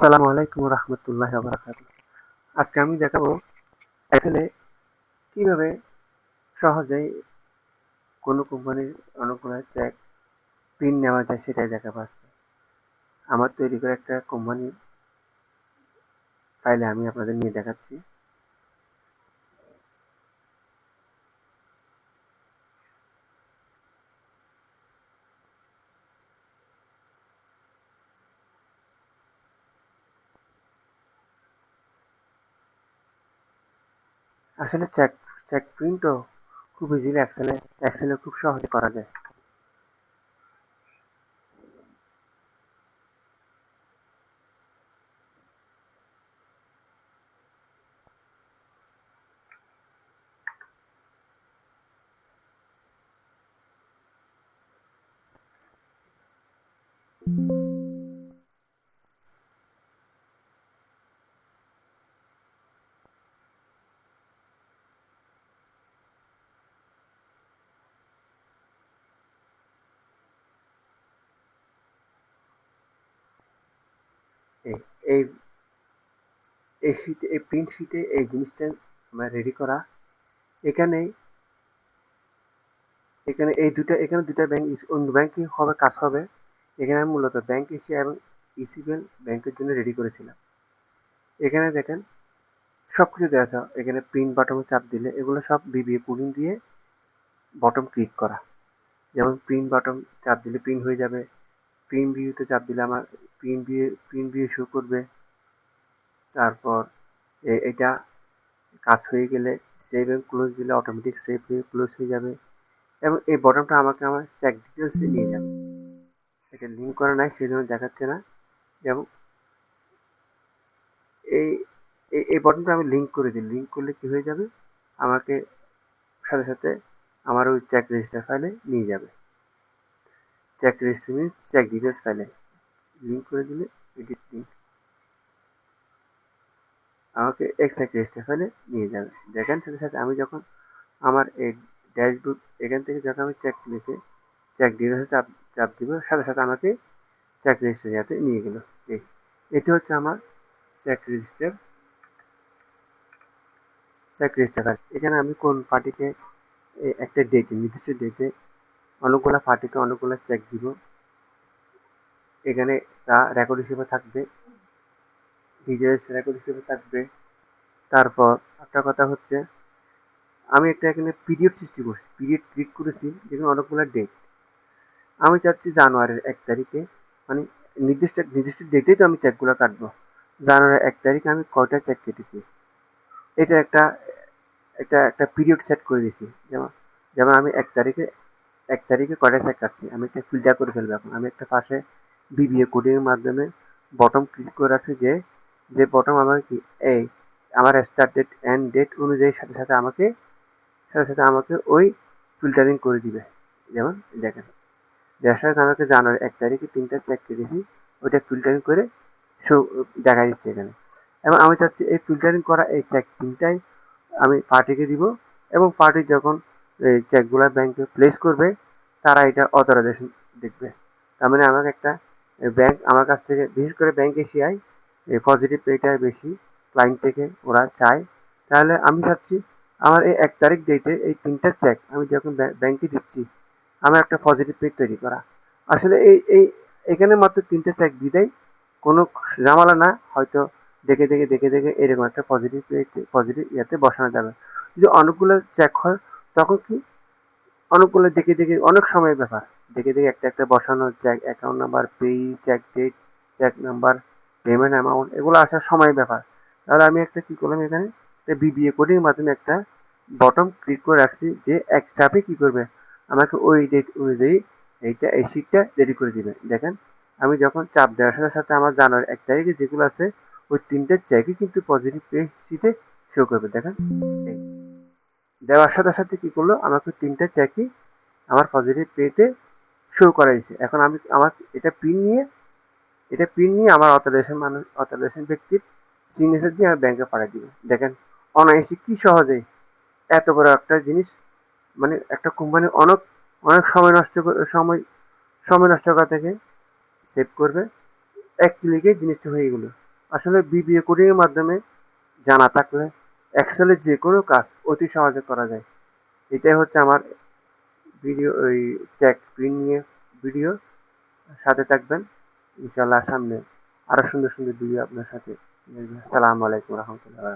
আসসালামু আলাইকুম রহমতুল্লাহ বারাকাতু। আজকে আমি দেখাবো আসলে কিভাবে সহজেই কোনো কোম্পানির অনেকগুলো চেক প্রিন্ট নেওয়া যায় সেটাই দেখাবো আজকে। আমার তৈরি করা একটা কোম্পানির ফাইলে আমি আপনাদের নিয়ে দেখাচ্ছি। আসলে চেক চেক প্রিন্টও খুব ইজিলি এক্সেলে খুব সহজে করা যায়। এই এই এই প্রিন্ট শিটে এই জিনিসটা আমার রেডি করা। এখানে এখানে দুটা ব্যাংক অন্য ব্যাংকে হবে কাজ হবে। এখানে আমি মূলত ব্যাংক এশিয়া এবং ইসিবিএল ব্যাংকের জন্য রেডি করেছিলাম। এখানে দেখেন সবকিছু দেওয়া আছে। এখানে প্রিন্ট বাটনে চাপ দিলে এগুলো সব বিবিএ কোডিং দিয়ে বটম ক্লিক করা। যেমন প্রিন্ট বাটন চাপ দিলে প্রিন্ট হয়ে যাবে। প্রিন্ট ভিউতে চাপ দিলে আমার প্রিন্ট ভিউ শো করবে। তারপর এটা কাজ হয়ে গেলে সেভ এন্ড ক্লোজ দিলে অটোমেটিক সেভ হয়ে ক্লোজ হয়ে যাবে। এবং এই বটনটা আমাকে আমার চেক ডিটেলসে নিয়ে যাবে। এটা লিঙ্ক করা নাই সেই জন্য দেখাচ্ছে না। যেমন এই এই বটনটা আমি লিঙ্ক করে দিই। লিঙ্ক করলে কি হয়ে যাবে, আমাকে সাথে সাথে আমার ওই চেক রেজিস্টার ফাইলে নিয়ে যাবে। Check register means check details ফাইলে লিঙ্ক করে দিলে এডিট লিঙ্ক আমাকে চেক রেজিস্টার ফাইলে নিয়ে যাবে। দেখেন সাথে সাথে আমি যখন আমার এই ড্যাশবোর্ড এখান থেকে যখন আমি চেক লিখে চেক ডিটেলসে চাপ চাপ দিব, সাথে সাথে আমাকে চেক রেজিস্টার ইয়াতে নিয়ে গেল। এটি হচ্ছে আমার চেক রেজিস্টার ফাইল। এখানে আমি কোন পার্টিকে একটা ডেটে নির্দিষ্ট ডেটে অনেকগুলো পার্টিকে অনেকগুলো চেক দিব, এখানে তা রেকর্ড হিসেবে থাকবে, ডিটেলস রেকর্ড হিসেবে থাকবে। তারপর একটা কথা হচ্ছে আমি একটা এখানে পিরিয়ড সৃষ্টি করছি, পিরিয়ড ক্লিক করেছি যেখানে অনেকগুলো ডেট। আমি চাচ্ছি জানুয়ারির 1 তারিখে, মানে নির্দিষ্ট ডেটেই তো আমি চেকগুলো কাটবো। জানুয়ারির 1 তারিখে আমি কয়টা চেক কেটেছি এটা একটা একটা একটা পিরিয়ড সেট করে দিয়েছি। যেমন যেমন আমি 1 তারিখে কয়টা চেক কাটছি আমি একটা ফিল্টার করে ফেলবো। এখন আমি একটা পাশে বিবিএ কোডিং এর মাধ্যমে বটম ক্লিক করে রাখছি, যে যে বটম আমার কি এই আমার স্টার্ট ডেট এন্ড ডেট অনুযায়ী সাথে সাথে আমাকে ওই ফিল্টারিং করে দিবে। যেমন দেখেন, যার সাথে আমাকে জানুয়ারি 1 তারিখে 3টা চেক কেটেছি ওইটা ফিল্টারিং করে শো দেখা দিচ্ছে এখানে। এবং আমি চাচ্ছি এই ফিল্টারিং করা এই চেক 3টাই আমি পার্টিকে দিব, এবং পার্টি যখন এই চেকগুলা ব্যাংকে প্লেস করবে তারা এটা অথরাইজেশন দেখবে। তার মানে আমাকে একটা ব্যাংক আমার কাছ থেকে, বিশেষ করে ব্যাংক এশিয়ায় এই পজিটিভ রেটটা বেশি ক্লায়েন্ট থেকে ওরা চায়। তাহলে আমি চাচ্ছি আমার এই 1 তারিখ ডেটে এই 3টা চেক আমি যখন ব্যাংকে দিচ্ছি আমার একটা পজিটিভ পেজ তৈরি করা। আসলে এই এই এখানে মাত্র 3টে চেক দিলেই কোনো ঝামেলা না, হয়তো দেখে এরকম একটা পজিটিভ ইয়াতে বসানো যাবে। যদি অনেকগুলো চেক হয় তখন কি অনেকগুলো দেখে অনেক সময়ের ব্যাপার, দেখে একটা একটা বসানো, check account number, check date, check number, payment amount এগুলো আসার সময়ের ব্যাপার। তাহলে আমি একটা কি করলাম, এখানে বিবিএ কোডিং এর মাধ্যমে একটা বটম ক্লিক করে রাখছি যে এক চাপে কি করবে আমাকে ওই ডেট অনুযায়ী এই শিটটা রেডি করে দিবে। দেখেন আমি যখন চাপ দেওয়ার সাথে সাথে আমার জানুয়ারি 1 তারিখে যেগুলো আছে ওই 3টে চেকই কিন্তু পজিটিভ পেজ শিটে শো করবে। দেখেন এই দেওয়ার সাথে সাথে কি করলো আমাকে 3টে চেকই আমার পজিটিভ পেতে শো করাইছে। এখন আমি আমার এটা প্রিন্ট নিয়ে আমার অথরাইজেশন ব্যক্তির সিগনেচার দিয়ে আমার ব্যাংকে পাঠিয়ে দিবে। দেখেন অনায়াসে কি সহজে এত বড় একটা জিনিস, মানে একটা কোম্পানি অনেক অনেক সময় নষ্ট করা থেকে সেভ করবে। এক ক্লিকে জিনিসটা হয়ে গেল। আসলে বিবিএ কোডিং এর মাধ্যমে জানা থাকলে এক্সেলের যে কোনো কাজ অতি সহজে করা যায়। এটাই হচ্ছে আমার ভিডিও ওই চেক পিন নিয়ে ভিডিও। সাথে থাকবেন ইনশাল্লাহ। সামনে আরো সুন্দর সুন্দর ভিডিও আপনার সাথে। আসসালামু আলাইকুম রহমতুল্লাহ।